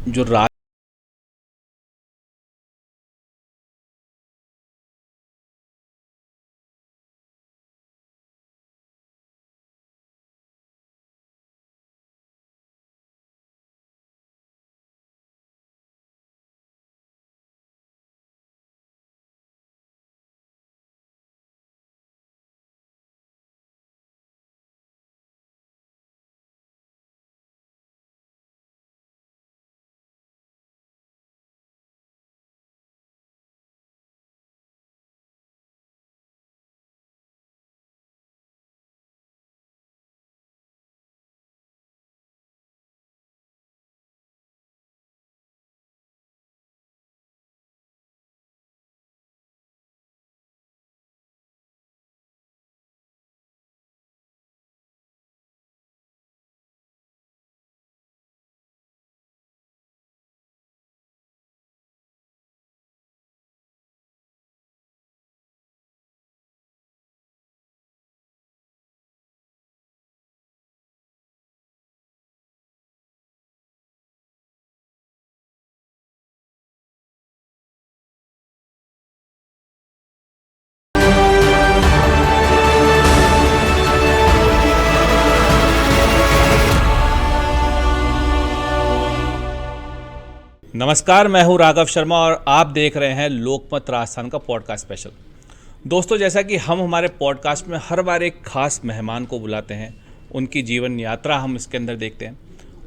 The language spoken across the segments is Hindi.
जो राज नमस्कार, मैं हूं राघव शर्मा और आप देख रहे हैं लोकमत राजस्थान का पॉडकास्ट स्पेशल। दोस्तों, जैसा कि हम हमारे पॉडकास्ट में हर बार एक खास मेहमान को बुलाते हैं, उनकी जीवन यात्रा हम इसके अंदर देखते हैं।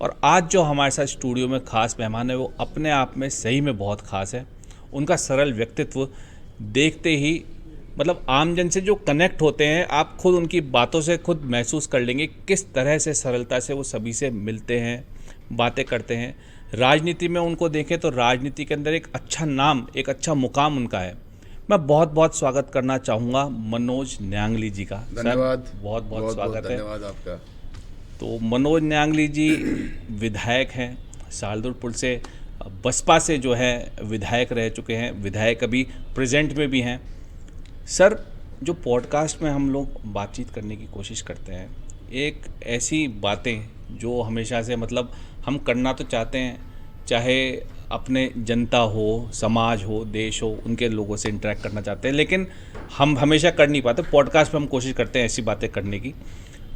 और आज जो हमारे साथ स्टूडियो में खास मेहमान है वो अपने आप में सही में बहुत खास है। उनका सरल व्यक्तित्व देखते ही आमजन से जो कनेक्ट होते हैं, आप खुद उनकी बातों से खुद महसूस कर लेंगे किस तरह से सरलता से वो सभी से मिलते हैं, बातें करते हैं। राजनीति में उनको देखें तो राजनीति के अंदर एक अच्छा नाम, एक अच्छा मुकाम उनका है। मैं बहुत बहुत स्वागत करना चाहूँगा मनोज न्यांगली जी का। धन्यवाद। बहुत बहुत स्वागत है। धन्यवाद आपका। तो मनोज न्यांगली जी विधायक हैं, शार्दुलपुर से बसपा से जो है विधायक रह चुके हैं, विधायक अभी प्रेजेंट में भी हैं। सर, जो पॉडकास्ट में हम लोग बातचीत करने की कोशिश करते हैं, एक ऐसी बातें जो हमेशा से हम करना तो चाहते हैं, चाहे अपने जनता हो, समाज हो, देश हो, उनके लोगों से इंटरेक्ट करना चाहते हैं, लेकिन हम हमेशा कर नहीं पाते। पॉडकास्ट पे हम कोशिश करते हैं ऐसी बातें करने की।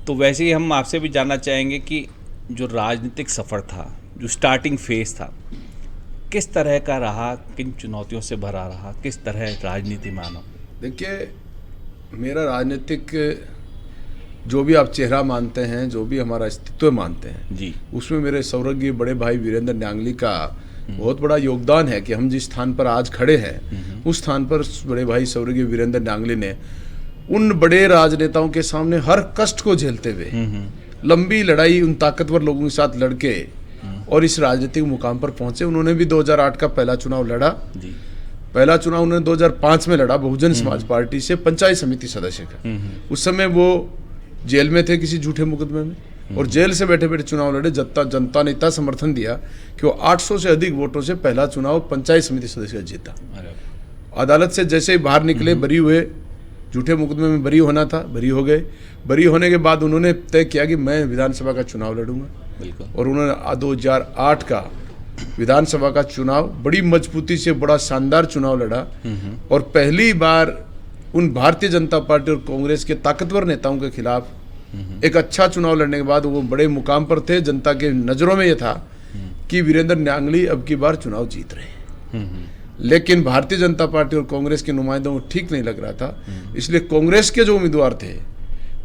तो वैसे ही हम आपसे भी जानना चाहेंगे कि जो राजनीतिक सफ़र था, जो स्टार्टिंग फेज़ था, किस तरह का रहा, किन चुनौतियों से भरा रहा, किस तरह राजनीति में आना? देखिए, मेरा राजनीतिक जो भी आप चेहरा मानते हैं, जो भी हमारा अस्तित्व मानते हैं जी, उसमें मेरे स्वर्गीय बड़े भाई वीरेंद्र न्यांगली का बहुत बड़ा योगदान है कि हम जिस स्थान पर आज खड़े हैं उस स्थान पर बड़े भाई स्वर्गीय वीरेंद्र न्यांगली ने उन बड़े राजनेताओं के सामने हर कष्ट को झेलते हुए लंबी लड़ाई उन ताकतवर लोगों के साथ लड़के और इस राजनीतिक मुकाम पर पहुंचे। उन्होंने भी 2008 का पहला चुनाव लड़ा। पहला चुनाव उन्होंने 2005 में लड़ा बहुजन समाज पार्टी से पंचायत समिति सदस्य का। उस समय वो जेल में थे किसी झूठे मुकदमे में, और जेल से बैठे बैठे चुनाव लड़े। जनता ने इतना समर्थन दिया कि वो 800 से अधिक वोटों से पहला चुनाव पंचायत समिति सदस्य का जीता। अदालत से जैसे ही बाहर निकले, बरी हुए, झूठे मुकदमे में बरी होना था, बरी हो गए। बरी होने के बाद उन्होंने तय किया कि मैं विधानसभा का चुनाव लड़ूंगा, और उन्होंने 2008 का विधानसभा का चुनाव बड़ी मजबूती से, बड़ा शानदार चुनाव लड़ा। और पहली बार उन भारतीय जनता पार्टी और कांग्रेस के ताकतवर नेताओं के खिलाफ एक अच्छा चुनाव लड़ने के बाद वो बड़े मुकाम पर थे। जनता के नज़रों में ये था कि वीरेंद्र न्यांगली अब की बार चुनाव जीत रहे हैं। लेकिन भारतीय जनता पार्टी और कांग्रेस के नुमाइंदों को ठीक नहीं लग रहा था, इसलिए कांग्रेस के जो उम्मीदवार थे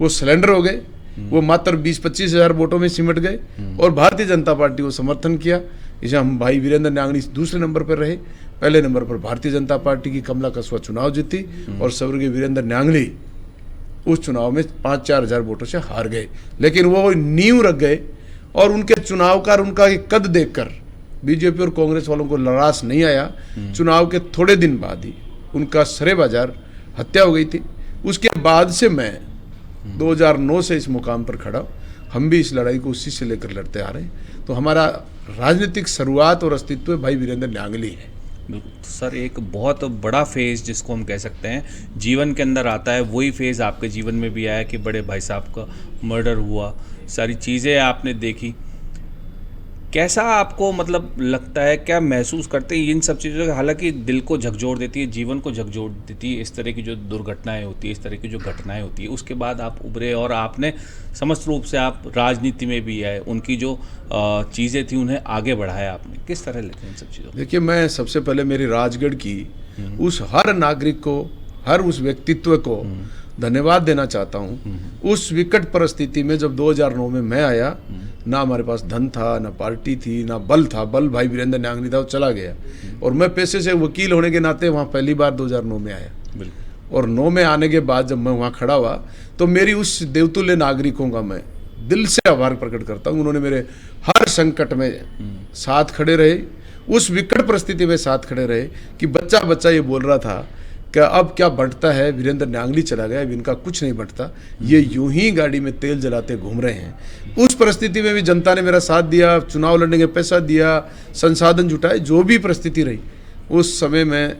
वो सरेंडर हो गए। वो मात्र 20-25 हज़ार वोटों में सिमट गए और भारतीय जनता पार्टी को समर्थन किया। इसे हम भाई वीरेंद्र न्यांगली दूसरे नंबर पर रहे। पहले नंबर पर भारतीय जनता पार्टी की कमला कस्वा चुनाव जीती और स्वर्गीय वीरेंद्र न्यांगली उस चुनाव में 5-4 हज़ार वोटों से हार गए। लेकिन वो नींव रख गए, और उनके चुनाव का उनका कद देखकर बीजेपी और कांग्रेस वालों को लड़ास नहीं आया। चुनाव के थोड़े दिन बाद ही उनका सरे बाजार हत्या हो गई थी। उसके बाद से मैं 2009 से इस मुकाम पर खड़ा हूँ। हम भी इस लड़ाई को उसी से लेकर लड़ते आ रहे हैं। तो हमारा राजनीतिक शुरुआत और अस्तित्व भाई वीरेंद्र न्यांगली है। बिल्कुल सर, एक बहुत बड़ा फेज़ जिसको हम कह सकते हैं जीवन के अंदर आता है, वही फेज़ आपके जीवन में भी आया कि बड़े भाई साहब का मर्डर हुआ, सारी चीज़ें आपने देखी। कैसा आपको मतलब लगता है, क्या महसूस करते हैं इन सब चीज़ों का? हालांकि दिल को झकझोर देती है, जीवन को झकझोर देती है इस तरह की जो दुर्घटनाएं होती है, इस तरह की जो घटनाएं होती है। उसके बाद आप उभरे और आपने समस्त रूप से आप राजनीति में भी आए, उनकी जो चीज़ें थी उन्हें आगे बढ़ाया आपने। किस तरह लेते हैं इन सब चीज़ों? देखिए, मैं सबसे पहले मेरी राजगढ़ की उस हर नागरिक को, हर उस व्यक्तित्व को धन्यवाद देना चाहता हूँ। उस विकट परिस्थिति में जब 2009 में मैं आया, ना हमारे पास धन था, ना पार्टी थी, ना बल था। बल भाई वीरेंद्र न्यांगली था, वो चला गया। और मैं पेशे से वकील होने के नाते वहाँ पहली बार 2009 में आया। बिल्कुल। और 9 में आने के बाद जब मैं वहाँ खड़ा हुआ, तो मेरी उस देवतुल्य नागरिकों का मैं दिल से आभार प्रकट करता हूँ। उन्होंने मेरे हर संकट में साथ खड़े रहे, उस विकट परिस्थिति में साथ खड़े रहे कि बच्चा बच्चा ये बोल रहा था कि अब क्या बढ़ता है, वीरेंद्र न्यांगली चला गया, अब इनका कुछ नहीं बढ़ता, ये यूं ही गाड़ी में तेल जलाते घूम रहे हैं। उस परिस्थिति में भी जनता ने मेरा साथ दिया, चुनाव लड़ने के पैसा दिया, संसाधन जुटाए, जो भी परिस्थिति रही उस समय मैं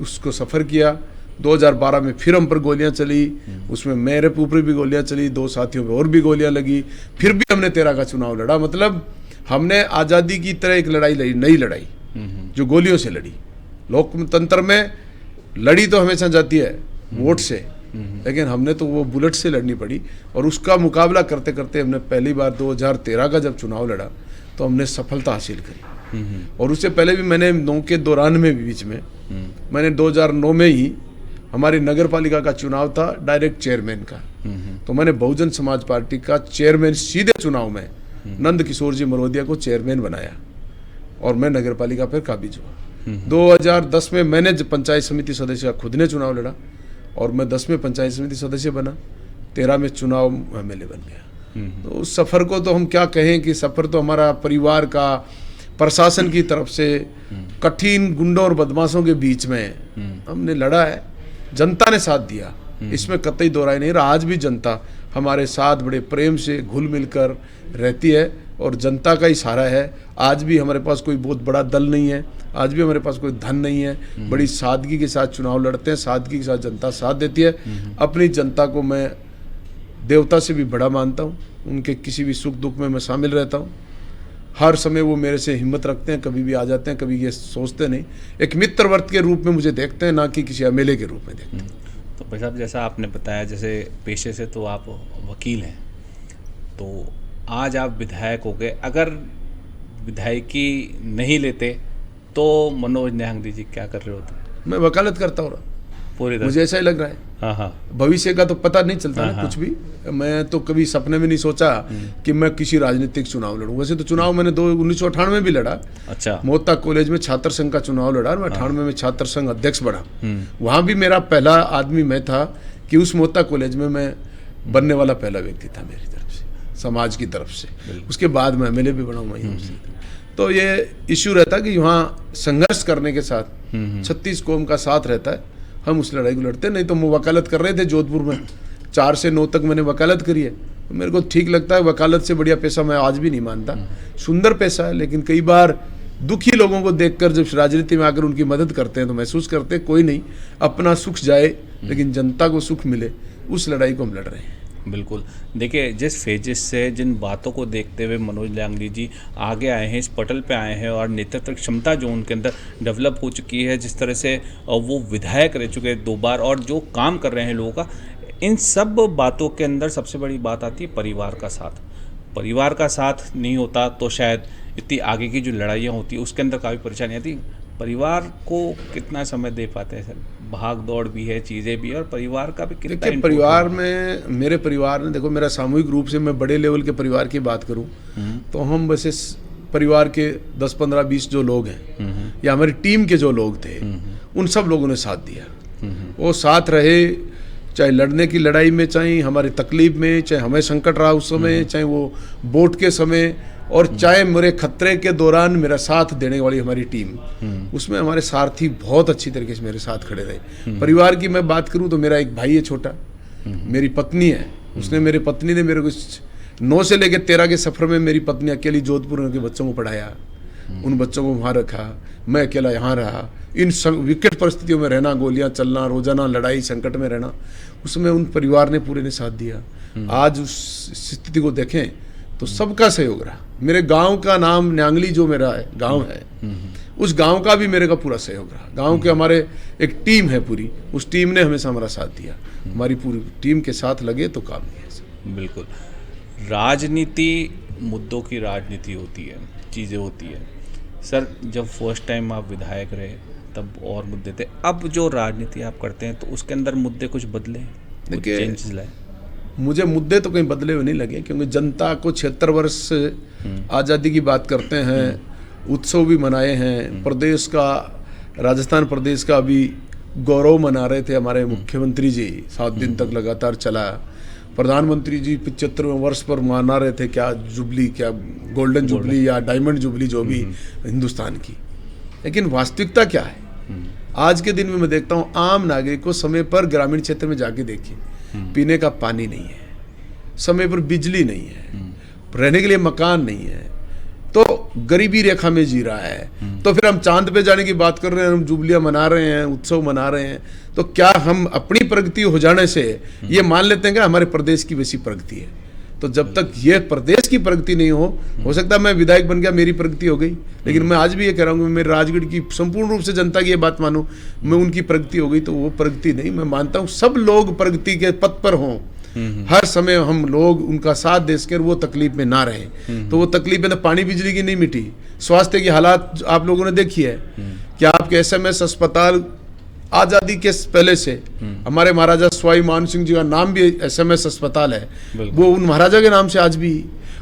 उसको सफ़र किया। 2012 में फिर हम पर गोलियां चली, उसमें मेरे ऊपर भी गोलियां चली, 2 साथियों पे और भी गोलियां लगी, फिर भी हमने 13 का चुनाव लड़ा। मतलब हमने आज़ादी की तरह एक लड़ाई लड़ी, नई लड़ाई जो गोलियों से लड़ी। लोकतंत्र में लड़ी तो हमेशा जाती है वोट से, लेकिन हमने तो वो बुलेट से लड़नी पड़ी। और उसका मुकाबला करते करते हमने पहली बार 2013 का जब चुनाव लड़ा तो हमने सफलता हासिल करी। और उससे पहले भी मैंने 9 के दौरान में भी बीच में मैंने 2009 में ही हमारी नगर पालिका का चुनाव था, डायरेक्ट चेयरमैन का, तो मैंने बहुजन समाज पार्टी का चेयरमैन सीधे चुनाव में नंद किशोर जी मरोदिया को चेयरमैन बनाया और मैं नगर पालिका पर काबिज हुआ। 2010 में मैंने पंचायत समिति सदस्य का खुद ने चुनाव लड़ा और मैं 10 में पंचायत समिति सदस्य बना, 13 में चुनाव एमएलए बन गया। तो उस सफ़र को तो हम क्या कहें कि सफ़र तो हमारा परिवार का, प्रशासन की तरफ से, कठिन गुंडों और बदमाशों के बीच में हमने लड़ा है। जनता ने साथ दिया, इसमें कतई दो राय नहीं। आज भी जनता हमारे साथ बड़े प्रेम से घुल मिलकर रहती है और जनता का ही सहारा है। आज भी हमारे पास कोई बहुत बड़ा दल नहीं है, आज भी हमारे पास कोई धन नहीं है, बड़ी सादगी के साथ चुनाव लड़ते हैं, सादगी के साथ जनता साथ देती है। अपनी जनता को मैं देवता से भी बड़ा मानता हूँ, उनके किसी भी सुख दुख में मैं शामिल रहता हूँ। हर समय वो मेरे से हिम्मत रखते हैं, कभी भी आ जाते हैं, कभी ये सोचते नहीं, एक मित्र वर्ग के रूप में मुझे देखते हैं, ना कि किसी एमएलए के रूप में देखते हैं। तो भाई साहब, जैसा आपने बताया, जैसे पेशे से तो आप वकील हैं, तो आज आप विधायक हो गए। अगर विधायकी नहीं लेते तो मनोज न्यांगली जी क्या कर रहे होते? मैं वकालत करता हूँ पूरी तरह। मुझे ऐसा ही लग रहा है। हाँ हाँ। भविष्य का तो पता नहीं चलता ना कुछ भी। मैं तो कभी सपने में नहीं सोचा कि मैं किसी राजनीतिक चुनाव लड़ूं। वैसे तो चुनाव मैंने 1998 में भी लड़ा। अच्छा। मोहता कॉलेज में छात्र संघ का चुनाव लड़ा और मैं 98 में छात्र संघ अध्यक्ष बना। वहाँ भी मेरा पहला आदमी मैं था कि उस मोहता कॉलेज में मैं बनने वाला पहला व्यक्ति था मेरी तरफ से, समाज की तरफ से। उसके बाद मैं एमएलए भी बना वहीं से। तो ये इश्यू रहता कि यहाँ संघर्ष करने के साथ 36 कौम का साथ रहता है, हम उस लड़ाई को लड़ते। नहीं तो वो वकालत कर रहे थे जोधपुर में, 4 से 9 तक मैंने वकालत करी है। तो मेरे को ठीक लगता है, वकालत से बढ़िया पैसा मैं आज भी नहीं मानता। सुंदर पैसा है, लेकिन कई बार दुखी लोगों को देखकर जब राजनीति में आकर उनकी मदद करते हैं तो महसूस करते हैं कोई नहीं, अपना सुख जाए लेकिन जनता को सुख मिले, उस लड़ाई को हम लड़ रहे हैं। बिल्कुल। देखिए, जिस फेजेस से, जिन बातों को देखते हुए मनोज न्यांगली जी आगे आए हैं, इस पटल पे आए हैं और नेतृत्व क्षमता जो उनके अंदर डेवलप हो चुकी है, जिस तरह से वो विधायक रह चुके हैं 2 बार और जो काम कर रहे हैं लोगों का, इन सब बातों के अंदर सबसे बड़ी बात आती है परिवार का साथ। परिवार का साथ नहीं होता तो शायद इतनी आगे की जो लड़ाइयाँ होती है उसके अंदर काफ़ी परेशानी आती। परिवार को कितना समय दे पाते हैं सर? भाग दौड़ भी है, चीज़ें भी है, और परिवार का भी कितना। देखिए, परिवार में, मेरे परिवार में देखो, मेरा सामूहिक रूप से मैं बड़े लेवल के परिवार की बात करूं तो हम वैसे परिवार के 10, 15, 20 जो लोग हैं या हमारी टीम के जो लोग थे, उन सब लोगों ने साथ दिया। वो साथ रहे, चाहे लड़ने की लड़ाई में, चाहे हमारी तकलीफ में, चाहे हमें संकट रहा उस समय, चाहे वो वोट के समय, और चाहे मेरे खतरे के दौरान मेरा साथ देने वाली हमारी टीम, उसमें हमारे सारथी बहुत अच्छी तरीके से मेरे साथ खड़े रहे। परिवार की मैं बात करूं तो मेरा एक भाई है छोटा, मेरी पत्नी है, मेरी पत्नी ने मेरे को 9 से लेकर 13 के सफ़र में मेरी पत्नी अकेली जोधपुर उनके बच्चों को पढ़ाया, उन बच्चों को वहाँ रखा, मैं अकेला यहाँ रहा। इन विकट परिस्थितियों में रहना, गोलियाँ चलना, रोजाना लड़ाई, संकट में रहना, उसमें उन परिवार ने पूरे ने साथ दिया। आज उस स्थिति को देखें तो सबका सहयोग रहा। मेरे गांव का नाम न्यांगली जो मेरा है गांव है, उस गांव का भी मेरे का पूरा सहयोग रहा। गांव के हमारे एक टीम है पूरी, उस टीम ने हमेशा हमारा साथ दिया। हमारी पूरी टीम के साथ लगे तो काम किया। बिल्कुल। राजनीति, मुद्दों की राजनीति होती है, चीज़ें होती है। सर जब फर्स्ट टाइम आप विधायक रहे तब और मुद्दे थे, अब जो राजनीति आप करते हैं तो उसके अंदर मुद्दे कुछ बदले, कुछ देखिए, चेंजेस लाए? मुझे मुद्दे तो कहीं बदले हुए नहीं लगे, क्योंकि जनता को 76 वर्ष आज़ादी की बात करते हैं, उत्सव भी मनाए हैं। प्रदेश का, राजस्थान प्रदेश का अभी गौरव मना रहे थे हमारे मुख्यमंत्री जी, 7 दिन तक लगातार चला। प्रधानमंत्री जी 75वें वर्ष पर मना रहे थे, क्या जुबली, क्या गोल्डन जुबली या डायमंड जुबली, जो भी हिंदुस्तान की। लेकिन वास्तविकता क्या है? आज के दिन में मैं देखता हूँ आम नागरिक को समय पर ग्रामीण क्षेत्र में जाके देखिए, पीने का पानी नहीं है, समय पर बिजली नहीं है, रहने के लिए मकान नहीं है, तो गरीबी रेखा में जी रहा है। तो फिर हम चांद पे जाने की बात कर रहे हैं, हम जुबलियां मना रहे हैं, उत्सव मना रहे हैं, तो क्या हम अपनी प्रगति हो जाने से ये मान लेते हैं कि हमारे प्रदेश की वैसी प्रगति है? तो जब तक ये प्रदेश की प्रगति नहीं हो सकता मैं विधायक बन गया मेरी प्रगति हो गई, लेकिन मैं आज भी ये कह रहा हूँ कि मैं राजगढ़ की संपूर्ण रूप से जनता की ये बात मानूं, मैं उनकी प्रगति हो गई, तो वो प्रगति नहीं। मैं मानता हूँ सब लोग प्रगति के पथ पर हों, हर समय हम लोग उनका साथ दे सके, वो तकलीफ में ना रहे। तो वो तकलीफ में तो पानी बिजली की नहीं मिटी, स्वास्थ्य की हालात आप लोगों ने देखी है कि आपके एसएमएस अस्पताल आज़ादी के पहले से, हमारे महाराजा सवाई मान सिंह जी का नाम भी एसएमएस अस्पताल है, वो उन महाराजा के नाम से आज भी,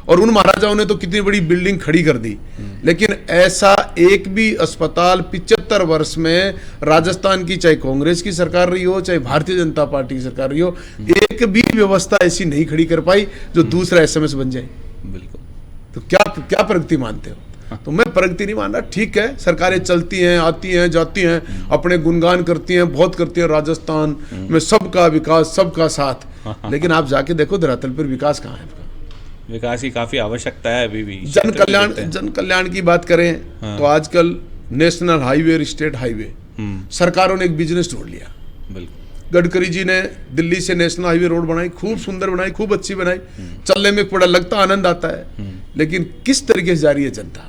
और उन महाराजाओं ने तो कितनी बड़ी बिल्डिंग खड़ी कर दी। लेकिन ऐसा एक भी अस्पताल 75 वर्ष में राजस्थान की, चाहे कांग्रेस की सरकार रही हो, चाहे भारतीय जनता पार्टी की सरकार रही हो, एक भी व्यवस्था ऐसी नहीं खड़ी कर पाई जो दूसरा एसएमएस बन जाए। बिल्कुल। तो क्या प्रगति मानते हो? तो मैं प्रगति नहीं मान रहा। ठीक है, सरकारें चलती हैं, आती हैं, जाती हैं, अपने गुणगान करती हैं, बहुत करती हैं, राजस्थान में सबका विकास, सबका साथ, लेकिन आप जाके देखो धरातल पर विकास कहाँ है? विकास की काफी आवश्यकता है अभी भी। जन कल्याण की बात करें तो आजकल नेशनल हाईवे और स्टेट हाईवे सरकारों ने एक बिजनेस ढूंढ लिया। बिल्कुल। गडकरी जी ने दिल्ली से नेशनल हाईवे रोड बनाई, खूब सुंदर बनाई, खूब अच्छी बनाई, चलने में बड़ा लगता, आनंद आता है। लेकिन किस तरीके से जा रही है जनता?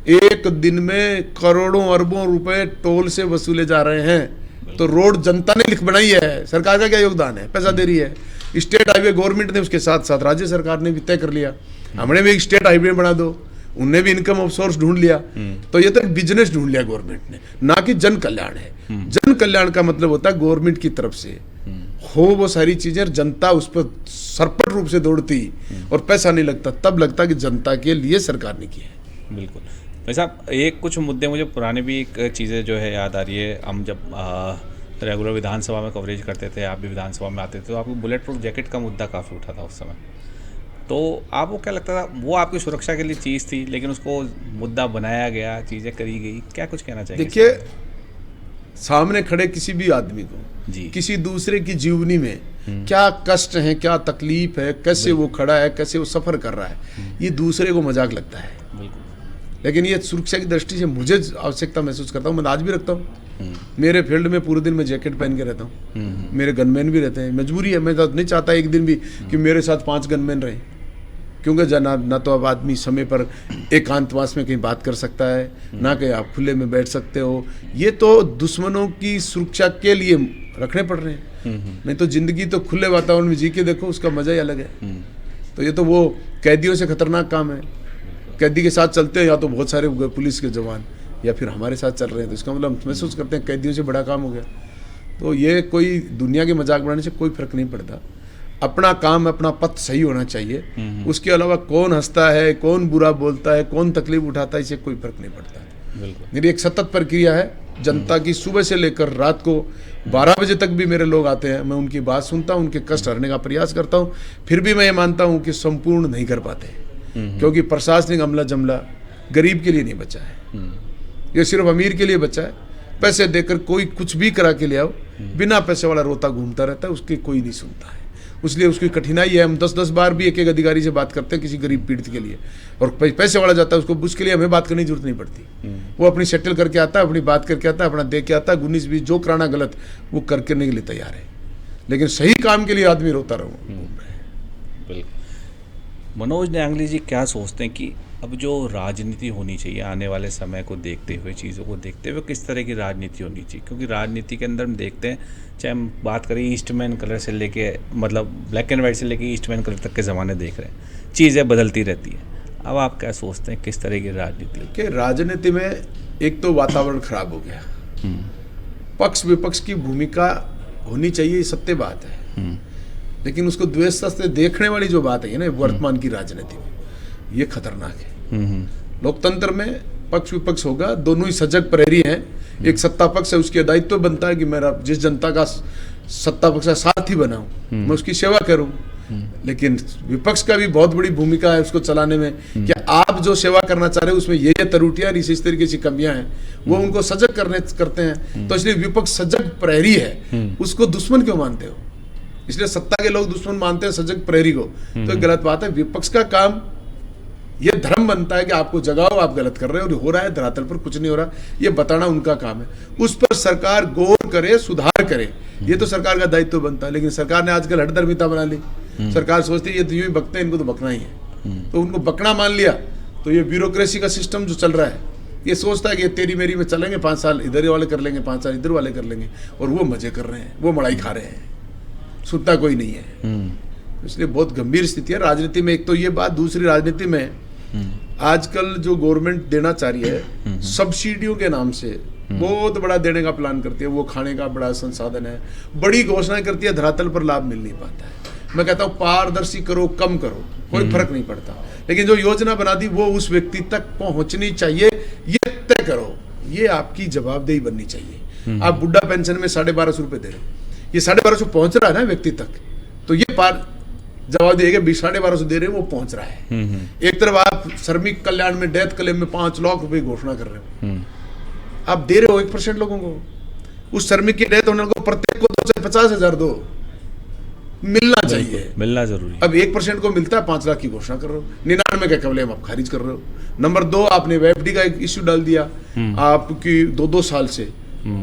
एक दिन में करोड़ों अरबों रुपए टोल से वसूले जा रहे हैं। तो रोड जनता ने लिख बनाई है, सरकार का क्या योगदान है? पैसा दे रही है। स्टेट हाईवे गवर्नमेंट ने, उसके साथ साथ राज्य सरकार ने भी तय कर लिया, हमने भी एक स्टेट हाईवे बना दो, उनने भी इनकम ऑफ सोर्स ढूंढ लिया। तो ये तो एक बिजनेस ढूंढ लिया गवर्नमेंट ने, ना कि जन कल्याण है। जन कल्याण का मतलब होता है गवर्नमेंट की तरफ से हो वो सारी चीजें, जनता उस पर सरपट रूप से दौड़ती और पैसा नहीं लगता, तब लगता कि जनता के लिए सरकार ने किया है। बिल्कुल। भाई साहब, एक कुछ मुद्दे मुझे पुराने भी एक चीज़ें जो है याद आ रही है। हम जब रेगुलर विधानसभा में कवरेज करते थे, आप भी विधानसभा में आते थे, तो आपको बुलेट प्रूफ जैकेट का मुद्दा काफ़ी उठा था उस समय। तो आपको क्या लगता था वो आपकी सुरक्षा के लिए चीज़ थी, लेकिन उसको मुद्दा बनाया गया, चीज़ें करी गई, क्या कुछ कहना चाहिए? देखिए, सामने खड़े किसी भी आदमी को जी, किसी दूसरे की जीवनी में क्या कष्ट है, क्या तकलीफ है, कैसे वो खड़ा है, कैसे वो सफर कर रहा है, ये दूसरे को मजाक लगता है। बिल्कुल। लेकिन ये सुरक्षा की दृष्टि से मुझे आवश्यकता महसूस करता हूँ, मैं आज भी रखता हूँ। मेरे फील्ड में पूरे दिन मैं जैकेट पहन के रहता हूँ, मेरे गनमैन भी रहते हैं, मजबूरी है। मैं नहीं चाहता एक दिन भी कि मेरे साथ 5 गनमैन रहे, क्योंकि ना तो अब आदमी समय पर एकांतवास में कहीं बात कर सकता है, ना कहीं आप खुले में बैठ सकते हो। ये तो दुश्मनों की सुरक्षा के लिए रखने पड़ रहे हैं, नहीं तो जिंदगी तो खुले वातावरण में जी के देखो, उसका मजा ही अलग है। तो ये तो वो कैदियों से खतरनाक काम है। कैदी के साथ चलते हैं या तो बहुत सारे पुलिस के जवान, या फिर हमारे साथ चल रहे हैं, तो इसका मतलब महसूस करते हैं कैदियों से बड़ा काम हो गया। तो ये कोई दुनिया के मजाक बनाने से कोई फर्क नहीं पड़ता। अपना काम, अपना पथ सही होना चाहिए। उसके अलावा कौन हंसता है, कौन बुरा बोलता है, कौन तकलीफ उठाता है, इससे कोई फर्क नहीं पड़ता। बिल्कुल। मेरी एक सतत प्रक्रिया है जनता की, सुबह से लेकर रात को 12 बजे तक भी मेरे लोग आते हैं, मैं उनकी बात सुनता हूँ, उनके कष्ट हरने का प्रयास करता हूँ। फिर भी मैं ये मानता हूँ कि संपूर्ण नहीं कर पाते, क्योंकि प्रशासनिक अमला जमला गरीब के लिए नहीं बचा है, ये सिर्फ अमीर के लिए बचा है। पैसे देकर कोई कुछ भी करा के ले आओ, बिना पैसे वाला रोता घूमता रहता है, उसकी कोई नहीं सुनता है। इसलिए उसकी कठिनाई है। हम 10-10 बार भी एक एक अधिकारी से बात करते हैं किसी गरीब पीड़ित के लिए, और पैसे वाला जाता है, उसको उसके लिए हमें बात करने की जरूरत नहीं पड़ती। वो अपनी सेटल करके आता है, अपनी बात करके आता है, अपना दे के आता है, 19-20 जो कराना गलत वो करने के लिए तैयार है। लेकिन सही काम के लिए आदमी रोता रहो। बिल्कुल। मनोज न्यांगली जी क्या सोचते हैं कि अब जो राजनीति होनी चाहिए आने वाले समय को देखते हुए, चीज़ों को देखते हुए, किस तरह की राजनीति होनी चाहिए? क्योंकि राजनीति के अंदर हम देखते हैं, चाहे हम बात करें ईस्टमैन कलर से लेके, मतलब ब्लैक एंड वाइट से लेके ईस्टमैन कलर तक के ज़माने देख रहे हैं, चीज़ें बदलती रहती हैं। अब आप क्या सोचते हैं किस तरह की राजनीति? कि राजनीति में एक तो वातावरण खराब हो गया, पक्ष विपक्ष की भूमिका होनी चाहिए, ये सत्य बात है, लेकिन उसको द्वेषता से देखने वाली जो बात है ना वर्तमान की राजनीति में, ये खतरनाक है। लोकतंत्र में पक्ष विपक्ष होगा, दोनों ही सजग प्रहरी हैं। एक सत्ता पक्ष है, उसके दायित्व बनता है कि मेरा जिस जनता का सत्ता पक्ष का सारथी बनाऊं, मैं उसकी सेवा करूं। लेकिन विपक्ष का भी बहुत बड़ी भूमिका है उसको चलाने में, कि आप जो सेवा करना चाह रहे हो उसमें ये त्रुटियां, इस तरीके की कमियां हैं, वो उनको सजग करते हैं। तो इसलिए विपक्ष सजग प्रहरी है, उसको दुश्मन क्यों मानते हो? इसलिए सत्ता के लोग दुश्मन मानते हैं सजग प्रहरी को, तो गलत बात है। विपक्ष का काम ये धर्म बनता है कि आपको जगाओ, आप गलत कर रहे हो, हो रहा है धरातल पर कुछ नहीं हो रहा, ये बताना उनका काम है। उस पर सरकार गौर करे, सुधार करे, ये तो सरकार का दायित्व बनता है। लेकिन सरकार ने आजकल हठधर्मिता बना ली। सरकार सोचती है ये तो यूं ही बकते हैं, इनको तो बकना ही है, तो उनको बकना मान लिया। तो ये ब्यूरोक्रेसी का सिस्टम जो चल रहा है, ये सोचता है कि ये तेरी मेरी में चलेंगे, 5 साल इधर वाले कर लेंगे, 5 साल इधर वाले कर लेंगे, और वो मजे कर रहे हैं, वो मड़ाई खा रहे हैं, सुनता कोई नहीं है। इसलिए बहुत गंभीर स्थिति है राजनीति में। एक तो ये बात, दूसरी राजनीति में आजकल जो गवर्नमेंट देना चाह रही है सब्सिडियों के नाम से, बहुत बड़ा देने का प्लान करती है, वो खाने का बड़ा संसाधन है, बड़ी घोषणाएं करती है, धरातल पर लाभ मिल नहीं पाता है। मैं कहता हूँ पारदर्शी करो, कम करो, कोई फर्क नहीं पड़ता, लेकिन जो योजना बना दी वो उस व्यक्ति तक पहुंचनी चाहिए, ये तय करो, ये आपकी जवाबदेही बननी चाहिए। आप बुढ़ा पेंशन में 1250 रुपए दे रहे हो, ये 1250 पहुंच रहा है ना व्यक्ति तक, तो ये जवाब देगा 1250 दे रहे हो, वो पहुंच रहा है। एक तरफ आप श्रमिक कल्याण में, डेथ क्लेम में 5 लाख रुपए घोषणा कर रहे हो, आप दे रहे हो 1% लोगों को। उस श्रमिक की डेथ होने को प्रत्येक को 2 से 50,000 दो, मिलना चाहिए, मिलना जरूरी। अब 1% को मिलता है, 5 लाख की घोषणा कर रहे हो, 99 का क्लेम आप खारिज कर रहे हो। नंबर 2, आपने एफडी का एक इश्यू डाल दिया, आपकी 2-2 साल से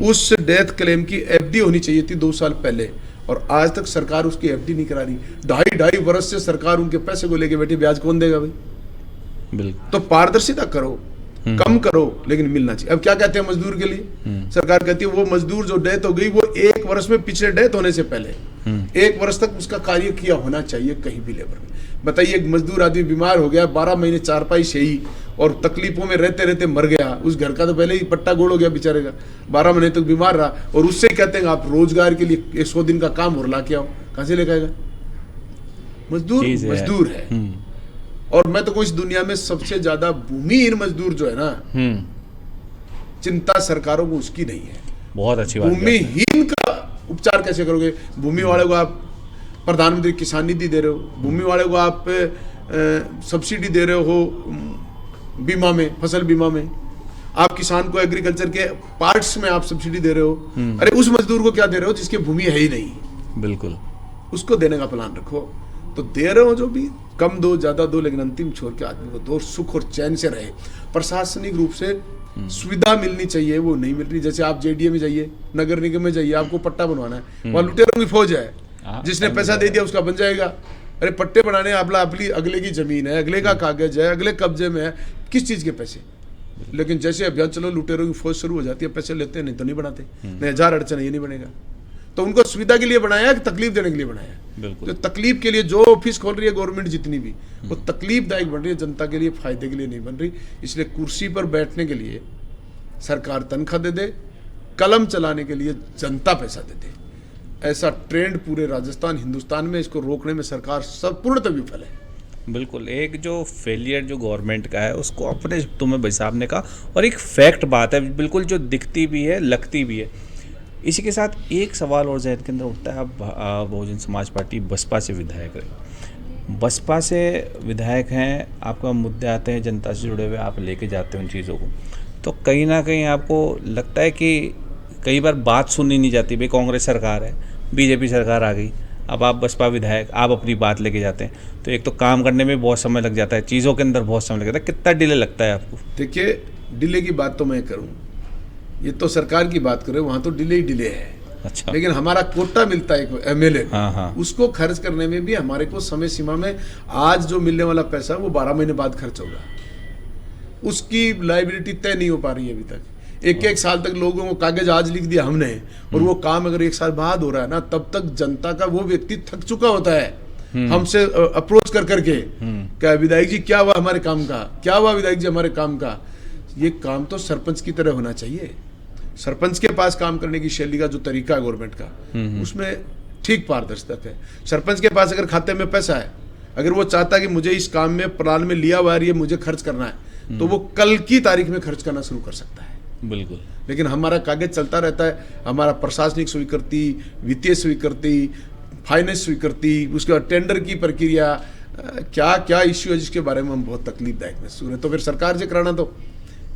उस डेथ क्लेम की एफडी होनी चाहिए थी 2 साल पहले, और आज तक सरकार उसकी एफडी नहीं करा रही। 2.5 वर्ष से सरकार उनके पैसे को लेके बैठी, ब्याज कौन देगा भाई? बिल्कुल। तो पारदर्शिता करो, कम करो, लेकिन मिलना चाहिए। अब क्या कहते हैं मजदूर के लिए? सरकार कहती है वो मजदूर जो डेथ हो गई, वो 1 वर्ष में, पिछले डेथ होने से पहले 1 वर्ष तक उसका कार्य किया होना चाहिए कहीं भी लेबर में। बताइए, एक मजदूर आदमी बीमार हो गया, 12 महीने चारपाई से ही और तकलीफों में रहते रहते मर गया, उस घर का तो पहले ही पट्टा गोल हो गया बेचारे का, 12 महीने तक बीमार रहा, और उससे कहते हैं आप रोजगार के लिए 100 दिन का काम और ला के आओ, कहां से लेकर आएगा? मजदूर है। और मैं तो कोई इस दुनिया में सबसे ज्यादा भूमिहीन मजदूर जो है ना, चिंता सरकारों को उसकी नहीं है। बहुत अच्छी बात। भूमिहीन का उपचार कैसे करोगे? भूमि वाले को आप प्रधानमंत्री किसान निधि दे रहे हो, भूमि वाले को आप सब्सिडी दे रहे हो बीमा में, फसल बीमा में, आप किसान को एग्रीकल्चर के पार्ट्स में आप सब्सिडी दे रहे हो। अरे उस मजदूर को क्या दे रहे हो जिसकी भूमि है ही नहीं? बिल्कुल, उसको देने का प्लान रखो। तो दे रहे हो जो भी, कम दो ज्यादा दो, लेकिन अंतिम छोर के आदमी को दो, सुख और चैन से रहे। प्रशासनिक रूप से सुविधा मिलनी चाहिए, वो नहीं मिल रही। जैसे आप जेडीए में जाइए, नगर निगम में जाइए, आपको पट्टा बनवाना है, वहां लुटेरों की फौज है, जिसने पैसा दे दिया उसका बन जाएगा। अरे पट्टे बनाने अपनी अगले की जमीन है, अगले का कागज है, अगले कब्जे में है, किस चीज के पैसे? लेकिन जैसे अभियान चलो, लुटेरों की फौज शुरू हो जाती है, पैसे लेते हैं, नहीं तो नहीं बनाते, नहीं 1000 अड़चन, ये नहीं बनेगा। तो उनको सुविधा के लिए बनाया कि तकलीफ देने के लिए बनाया? तो तकलीफ के लिए जो ऑफिस खोल रही है गवर्नमेंट जितनी भी, वो तकलीफदायक बन रही है, जनता के लिए फायदे के लिए नहीं बन रही। इसलिए कुर्सी पर बैठने के लिए सरकार तनख्वाह दे दे, कलम चलाने के लिए जनता पैसा दे दे। ऐसा ट्रेंड पूरे राजस्थान, हिंदुस्तान में, इसको रोकने में सरकार सब पूर्णतः विफल है। बिल्कुल, एक जो फेलियर जो गवर्नमेंट का है उसको अपने शब्दों में भाई साहब ने कहा, और एक फैक्ट बात है बिल्कुल, जो दिखती भी है, लगती भी है। इसी के साथ एक सवाल और जहन के अंदर उठता है, आप बहुजन समाज पार्टी बसपा से विधायक रहे, बसपा से विधायक हैं, आपका मुद्दे आते हैं जनता से जुड़े हुए, आप लेके जाते हैं उन चीज़ों को, तो कहीं ना कहीं आपको लगता है कि कई बार बात सुननी नहीं जाती। भाई कांग्रेस सरकार है, बीजेपी सरकार आ गई, अब आप बसपा विधायक, आप अपनी बात लेके जाते हैं, तो एक तो काम करने में बहुत समय लग जाता है, चीज़ों के अंदर बहुत समय लग जाता है। कितना डिले लगता है आपको? देखिए, डिले की बात तो मैं करूँ, ये तो सरकार की बात करें, वहाँ तो डिले ही डिले है। अच्छा। लेकिन हमारा कोटा मिलता है एक एमएलए, हाँ हाँ। उसको खर्च करने में भी हमारे को समय सीमा में, आज जो मिलने वाला पैसा वो 12 महीने बाद खर्च होगा, उसकी लायबिलिटी तय नहीं हो पा रही है अभी तक। एक एक साल तक लोगों को कागज आज लिख दिया हमने, और वो काम अगर एक साल बाद हो रहा है ना, तब तक जनता का वो व्यक्ति थक चुका होता है हमसे अप्रोच कर करके, क्या विधायक जी क्या हुआ हमारे काम का, क्या हुआ विधायक जी हमारे काम का। ये काम तो सरपंच की तरह होना चाहिए। सरपंच के पास काम करने की शैली का जो तरीका है गवर्नमेंट का, उसमें ठीक पारदर्शिता है। सरपंच के पास अगर खाते में पैसा है, अगर वो चाहता है कि मुझे इस काम में प्लान में लिया हुआ है, ये मुझे खर्च करना है, तो वो कल की तारीख में खर्च करना शुरू कर सकता है। बिल्कुल। लेकिन हमारा कागज चलता रहता है, हमारा प्रशासनिक स्वीकृति, वित्तीय स्वीकृति, फाइनेंस स्वीकृति, उसके बाद टेंडर की प्रक्रिया, क्या क्या इश्यू है जिसके बारे में हम बहुत तकलीफदायक महसूस हो रहे। तो फिर सरकार से कराना तो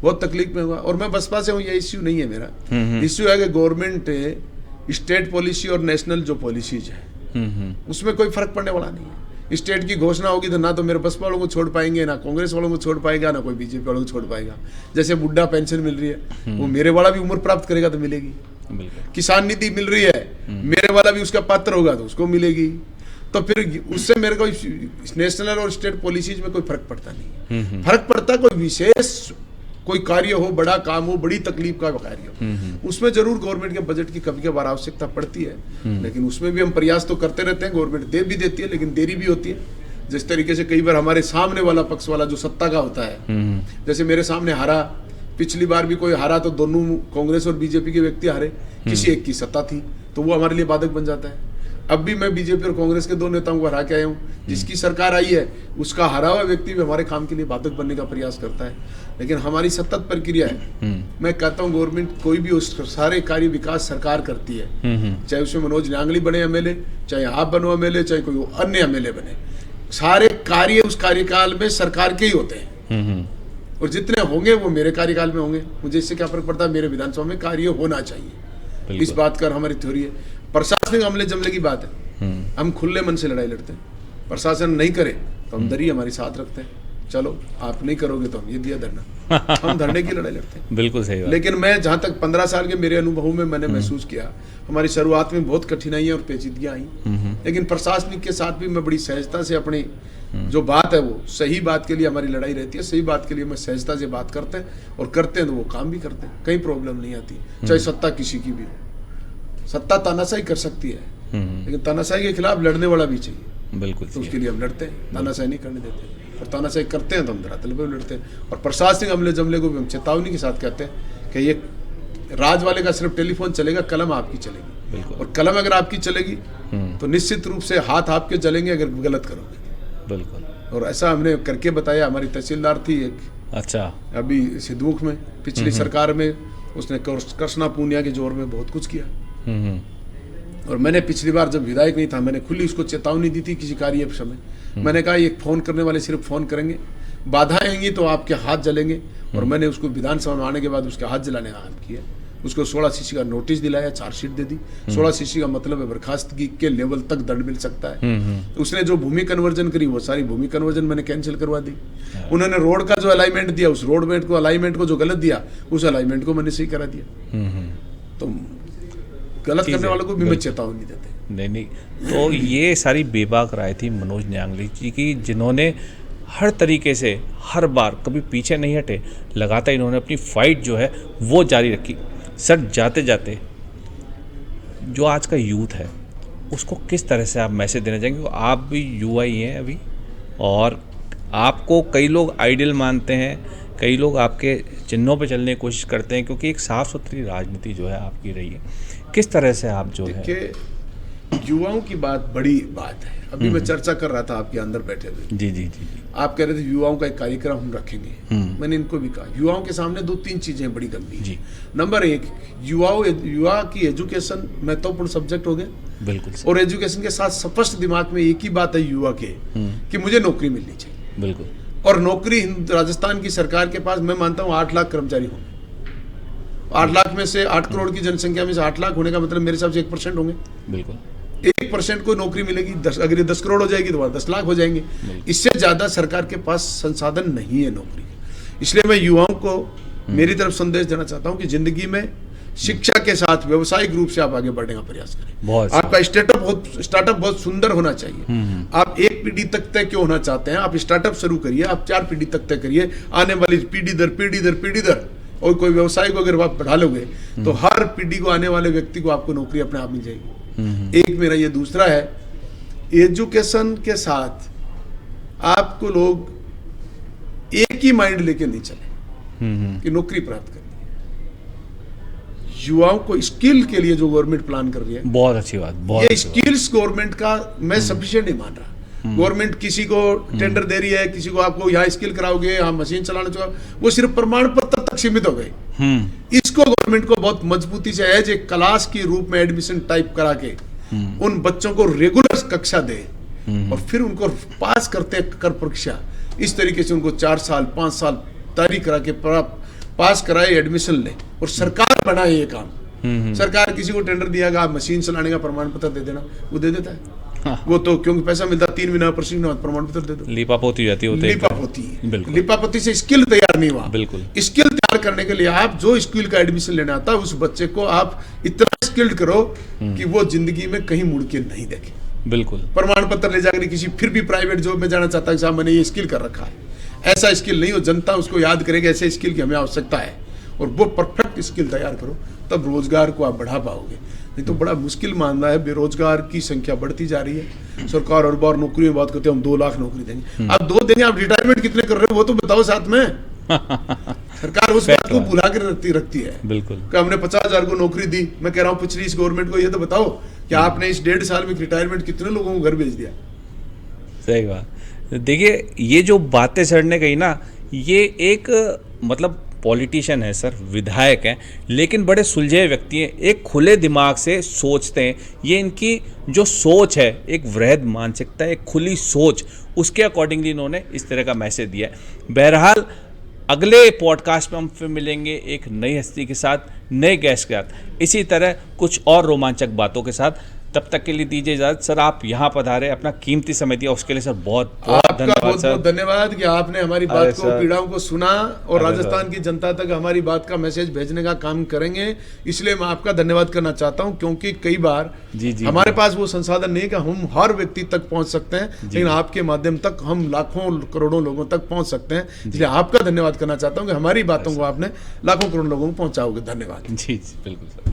बहुत तकलीफ में हुआ। और मैं बसपा से हूँ, ये इश्यू नहीं है मेरा। इश्यू है कि गवर्नमेंट स्टेट पॉलिसी और नेशनल जो पॉलिसीज है उसमें कोई फर्क पड़ने वाला नहीं है। स्टेट की घोषणा होगी तो ना तो मेरे बसपा वालों को छोड़ पाएंगे, ना कांग्रेस वालों को छोड़ पाएगा, ना कोई बीजेपी वालों को छोड़ पाएगा। जैसे बुढ़ा पेंशन मिल रही है, वो मेरे वाला भी उम्र प्राप्त करेगा तो मिलेगी। किसान निधि मिल रही है, मेरे वाला भी उसका पात्र होगा तो उसको मिलेगी। तो फिर उससे मेरे को नेशनल और स्टेट पॉलिसीज में कोई फर्क पड़ता नहीं है। फर्क पड़ता कोई विशेष कोई कार्य हो, बड़ा काम हो, बड़ी तकलीफ का कार्य हो, उसमें जरूर गवर्नमेंट के बजट की कभी कभार आवश्यकता पड़ती है। लेकिन उसमें भी हम प्रयास तो करते रहते हैं। गवर्नमेंट दे भी देती है, लेकिन देरी भी होती है। जिस तरीके से कई बार हमारे सामने वाला पक्ष वाला जो सत्ता का होता है, जैसे मेरे सामने हारा, पिछली बार भी कोई हारा तो दोनों कांग्रेस और बीजेपी के व्यक्ति हारे, किसी एक की सत्ता थी, तो वो हमारे लिए बाधक बन जाता है। अब भी मैं बीजेपी और कांग्रेस के दो नेताओं को हरा के आया हूँ। जिसकी सरकार आई है उसका हरा हुआ व्यक्ति भी हमारे काम के लिए बाधक बनने का प्रयास करता है। लेकिन हमारी सतत प्रक्रिया है। मैं कहता हूँ गवर्नमेंट कोई भी उस सारे कार्य विकास सरकार करती है, चाहे उसमें मनोज न्यांगली बने एमएलए, चाहे आप बनो एमएलए, चाहे कोई अन्य एमएलए बने, सारे कार्य उस कार्यकाल में सरकार के ही होते हैं। और जितने होंगे वो मेरे कार्यकाल में होंगे। मुझे इससे क्या फर्क पड़ता है, मेरे विधानसभा में कार्य होना चाहिए। इस बात का हमारी थ्योरी है। प्रशासनिक अमले जमले की बात है, हम खुले मन से लड़ाई लड़ते हैं। प्रशासन नहीं करे तो हम दरी हमारी साथ रखते हैं, चलो आप नहीं करोगे तो हम ये दिया धरना, हम धरने की लड़ाई लड़ते हैं। बिल्कुल सही बात। लेकिन मैं जहाँ तक 15 साल के मेरे अनुभव में मैंने महसूस किया, हमारी शुरुआत में बहुत कठिनाइयां और पेचीदगियां आई, लेकिन प्रशासनिक के साथ भी मैं बड़ी सहजता से अपनी जो बात है वो सही बात के लिए हमारी लड़ाई रहती है। सही बात के लिए मैं सहजता से बात करते हैं और करते हैं तो वो काम भी करते हैं, कहीं प्रॉब्लम नहीं आती। चाहे सत्ता किसी की भी हो, सत्ता तानाशाही कर सकती है, लेकिन तानाशाही के खिलाफ लड़ने वाला भी चाहिए। बिल्कुल, तो उसके लिए हम लड़ते हैं, तानाशाही नहीं करने देते। और तानाशाही करते हैं तो हम धरातल पर लड़ते हैं। और प्रशासनिक अमले जमले को भी हम चेतावनी के साथ कहते हैं कि ये राज वाले का सिर्फ टेलीफोन चलेगा, कलम आपकी चलेगी। और कलम अगर आपकी चलेगी तो निश्चित रूप से हाथ आपके जलेंगे अगर गलत करोगे। बिल्कुल। और ऐसा हमने करके बताया। हमारी तहसीलदार थी एक, अच्छा, अभी सिद्धमुख में, पिछली सरकार में उसने कृष्णा पूनिया के जोर में बहुत कुछ किया। और मैंने पिछली बार जब विधायक नहीं था, मैंने खुली उसको चेतावनी दी थी किसी कार्य समय। मैंने कहा ये फोन करने वाले सिर्फ फोन करेंगे, बाधाएं आएंगी तो आपके हाथ जलेंगे। और मैंने उसको विधानसभा में आने के बाद उसके हाथ जलाने का काम किया। उसको 16 सीसी का नोटिस दिलाया, चार्जशीट दे दी। 16 सीसी का मतलब है बर्खास्तगी के लेवल तक दंड मिल सकता है। उसने जो भूमि कन्वर्जन करी वो सारी भूमि कन्वर्जन मैंने कैंसिल करवा दी। उन्होंने रोड का जो अलाइनमेंट दिया, उस अलाइनमेंट को जो गलत दिया, उस अलाइनमेंट को मैंने सही करा दिया। तो गलत करने वालों को भी मैं चेतावनी देते। नहीं, तो ये सारी बेबाक राय थी मनोज न्यांगली जी की, जिन्होंने हर तरीके से हर बार कभी पीछे नहीं हटे, लगातार इन्होंने अपनी फाइट जो है वो जारी रखी। सर, जाते जाते जो आज का यूथ है उसको किस तरह से आप मैसेज देना चाहेंगे? आप भी युवा ही हैं अभी, और आपको कई लोग आइडियल मानते हैं, कई लोग आपके चिन्हों पे चलने की कोशिश करते हैं, क्योंकि एक साफ सुथरी राजनीति जो है आपकी रही है। किस तरह से आप जो है, युवाओं की बात बड़ी बात है। अभी मैं चर्चा कर रहा था आपके अंदर बैठे हुए। जी। आप कह रहे थे युवाओं का एक कार्यक्रम हम रखेंगे। मैंने इनको भी कहा युवाओं के सामने 2-3 चीजें बड़ी गंभीर। नंबर 1, युवा की एजुकेशन महत्वपूर्ण सब्जेक्ट हो गया। बिल्कुल। और एजुकेशन के साथ स्पष्ट दिमाग में एक ही बात है युवा के, कि मुझे नौकरी मिलनी चाहिए। बिल्कुल। और नौकरी राजस्थान की सरकार के पास मैं मानता हूँ 8 लाख कर्मचारी होंगे। 8 लाख में से 8 करोड़ की जनसंख्या में से 8 लाख होने का मतलब मेरे हिसाब से 1% होंगे। बिल्कुल। 1% को नौकरी मिलेगी, अगर ये 10 करोड़ हो जाएगी तो 10 लाख हो जाएंगे। इससे ज्यादा सरकार के पास संसाधन नहीं है नौकरी। इसलिए मैं युवाओं को मेरी तरफ संदेश देना चाहता हूं कि जिंदगी में शिक्षा के साथ व्यवसायिक रूप से आप आगे बढ़ने का प्रयास करें। बहुत आपका स्टार्टअप बहुत सुंदर होना चाहिए। आप एक पीढ़ी तक तय क्यों होना चाहते हैं, आप स्टार्टअप शुरू करिए, आप 4 पीढ़ी तक तय करिए, आने वाली पीढ़ी दर और कोई व्यवसाय को अगर आप बढ़ा लोगे तो हर पीढ़ी को, आने वाले व्यक्ति को आपको नौकरी अपने आप मिल जाएगी। एक मेरा ये। दूसरा है, एजुकेशन के साथ आपको लोग एक ही माइंड लेके नहीं चले कि नौकरी प्राप्त करनी है। युवाओं को स्किल के लिए जो गवर्नमेंट प्लान कर रही है, बहुत अच्छी बात। ये स्किल्स गवर्नमेंट का मैं सफिशिएंट नहीं मान रहा। गवर्नमेंट किसी को टेंडर दे रही है, किसी को आपको यहाँ स्किल कराओगे, यहाँ मशीन चलाना चाहिए, वो सिर्फ प्रमाण पत्र तक सीमित हो गए। इसको गवर्नमेंट को बहुत मजबूती से एज ए क्लास के रूप में एडमिशन टाइप करा के उन बच्चों को रेगुलर कक्षा दे और फिर उनको पास करते कर परीक्षा, इस तरीके से उनको 4 साल 5 साल तैयारी करा के पास कराए, एडमिशन ले और सरकार बनाए ये काम। सरकार किसी को टेंडर दिया, आप मशीन चलाने का प्रमाण पत्र दे देना, वो दे देता है। वो तो क्योंकि पैसा मिलता, 3 महीना प्रशिक्षण प्रमाण पत्र दे दो, लिपापोती जाती है। लिपापोती से स्किल तैयार नहीं हुआ। बिल्कुल स्किल तैयार करने के लिए आप जो स्किल का एडमिशन लेने आता है उस बच्चे को आप इतना स्किल्ड करो कि वो जिंदगी में कहीं मुड़ के नहीं देखे। बिल्कुल प्रमाण पत्र ले जाकर किसी फिर भी प्राइवेट जॉब में जाना चाहता है, साहब मैंने ये स्किल कर रखा है, ऐसा स्किल नहीं हो, जनता उसको याद करेगी ऐसे स्किल की हमें आवश्यकता है और वो परफेक्ट स्किल तैयार करो, तब रोजगार को आप बढ़ा पाओगे। नहीं तो बड़ा मुश्किल मानना है, बेरोजगार की संख्या बढ़ती जा रही है। सरकार हर बार नौकरी में बात करते हैं हम 2 लाख नौकरी देंगे, आप 2 देंगे, आप रिटायरमेंट कितने कर रहे हो वो तो बताओ साथ में। सरकार उस बात को भुला कर रखती है। बिल्कुल कि हमने 50,000 को नौकरी दी, मैं कह रहा हूँ पिछली इस गवर्नमेंट को ये तो बताओ कि आपने इस 1.5 साल में रिटायरमेंट कितने लोगों को घर भेज दिया। सही बात। देखिए ये जो बातें सड़ने गई ना, ये एक मतलब पॉलिटिशियन है सर, विधायक हैं, लेकिन बड़े सुलझे व्यक्ति हैं, एक खुले दिमाग से सोचते हैं। ये इनकी जो सोच है, एक वृहद मानसिकता, एक खुली सोच, उसके अकॉर्डिंगली इन्होंने इस तरह का मैसेज दिया है। बहरहाल अगले पॉडकास्ट में हम फिर मिलेंगे एक नई हस्ती के साथ, नए गेस्ट के साथ, इसी तरह कुछ और रोमांचक बातों के साथ। तब तक के लिए दीजिए इजाजत। सर आप यहाँ पधारे, अपना कीमती समय दिया, उसके लिए सर बहुत बहुत धन्यवाद। सर बहुत धन्यवाद कि आपने हमारी बात को, पीड़ाओं को सुना और राजस्थान की जनता तक हमारी बात का मैसेज भेजने का काम करेंगे। इसलिए मैं आपका धन्यवाद करना चाहता हूँ, क्योंकि कई बार हमारे पास वो संसाधन नहीं है कि हम हर व्यक्ति तक पहुँच सकते हैं, लेकिन आपके माध्यम तक हम लाखों करोड़ों लोगों तक पहुँच सकते हैं। इसलिए आपका धन्यवाद करना चाहता हूँ कि हमारी बातों को आपने लाखों करोड़ों लोगों को पहुँचाओगे। धन्यवाद। जी बिल्कुल सर।